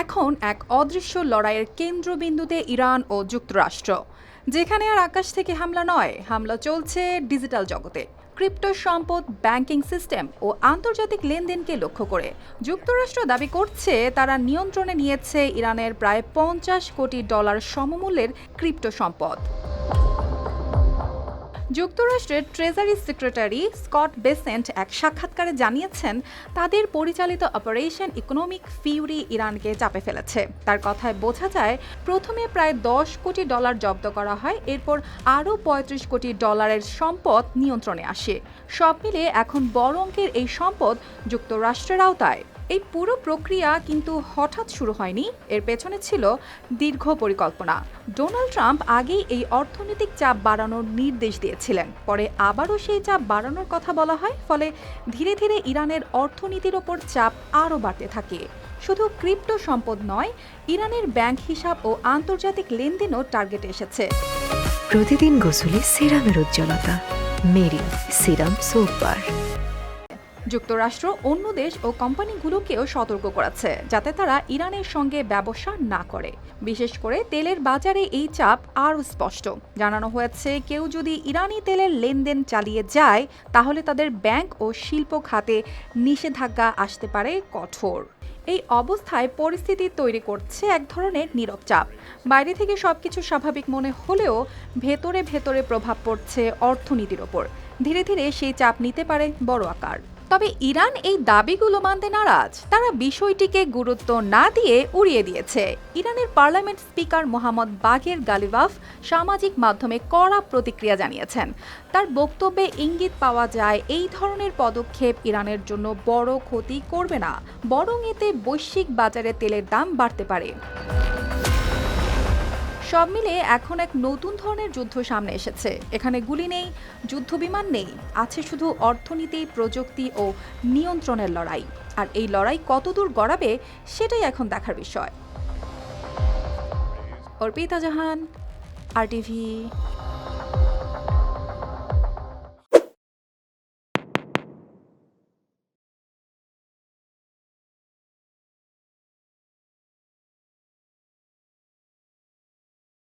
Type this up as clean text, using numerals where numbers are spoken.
এখন এক অদৃশ্য লড়াইয়ের কেন্দ্রবিন্দুতে ইরান ও যুক্তরাষ্ট্র, যেখানে আর আকাশ থেকে হামলা নয়, হামলা চলছে ডিজিটাল জগতে। ক্রিপ্টো সম্পদ, ব্যাংকিং সিস্টেম ও আন্তর্জাতিক লেনদেনকে লক্ষ্য করে যুক্তরাষ্ট্র দাবি করছে তারা নিয়ন্ত্রণে নিয়েছে ইরানের প্রায় $50 কোটি সমমূল্যের ক্রিপ্টো সম্পদ। যুক্তরাষ্ট্রের ট্রেজারি সেক্রেটারি স্কট বেসেন্ট এক সাক্ষাৎকারে জানিয়েছেন, তাদের পরিচালিত অপারেশন ইকোনমিক ফিউরি ইরানকে চাপে ফেলেছে। তার কথায় বোঝা যায়, প্রথমে প্রায় $10 কোটি জব্দ করা হয়, এরপর আরও $35 কোটি সম্পদ নিয়ন্ত্রণে আসে। সব মিলে এখন বড় অঙ্কের এই সম্পদ যুক্তরাষ্ট্রের আওতায়। এই পুরো প্রক্রিয়া কিন্তু হঠাৎ শুরু হয়নি, এর পেছনে ছিল দীর্ঘ পরিকল্পনা। ডোনাল্ড ট্রাম্প আগেই এই অর্থনৈতিক চাপ বাড়ানোর নির্দেশ দিয়েছিলেন, পরে আবারও সেই চাপ বাড়ানোর কথা বলা হয়, ফলে ধীরে ধীরে ইরানের অর্থনীতির ওপর চাপ আরও বাড়তে থাকে। শুধু ক্রিপ্টো সম্পদ নয়, ইরানের ব্যাংক হিসাব ও আন্তর্জাতিক লেনদেনও টার্গেটে এসেছে। প্রতিদিন গোসলে সিরামের উজ্জ্বলতা মেরি সিরাম সোপ বার। যুক্তরাষ্ট্র অন্য দেশ ও কোম্পানিগুলোকেও সতর্ক করেছে, যাতে তারা ইরানের সঙ্গে ব্যবসা না করে। বিশেষ করে তেলের বাজারে এই চাপ আরও স্পষ্ট। জানানো হয়েছে, কেউ যদি ইরানি তেলের লেনদেন চালিয়ে যায়, তাহলে তাদের ব্যাংক ও শিল্প খাতে নিষেধাজ্ঞা আসতে পারে কঠোর। এই অবস্থায় পরিস্থিতি তৈরি করছে এক ধরনের নীরব চাপ। বাইরে থেকে সবকিছু স্বাভাবিক মনে হলেও ভেতরে ভেতরে প্রভাব পড়ছে অর্থনীতির ওপর। ধীরে ধীরে সেই চাপ নিতে পারে বড় আকার। তবে ইরান এই দাবিগুলো মানতে নারাজ। তারা বিষয়টিকে গুরুত্ব না দিয়ে উড়িয়ে দিয়েছে। ইরানের পার্লামেন্ট স্পিকার মোহাম্মদ বাঘের গালিবাফ সামাজিক মাধ্যমে কড়া প্রতিক্রিয়া জানিয়েছেন। তার বক্তব্যে ইঙ্গিত পাওয়া যায়, এই ধরনের পদক্ষেপ ইরানের জন্য বড় ক্ষতি করবে না, বরং এতে বৈশ্বিক বাজারে তেলের দাম বাড়তে পারে। সব মিলে এখন এক নতুন ধরনের যুদ্ধ সামনে এসেছে। এখানে গুলি নেই, যুদ্ধবিমান নেই, আছে শুধু অর্থনীতি, প্রযুক্তি ও নিয়ন্ত্রণের লড়াই। আর এই লড়াই কতদূর গড়াবে, সেটাই এখন দেখার বিষয়। অর্পিতা জাহান, RTV।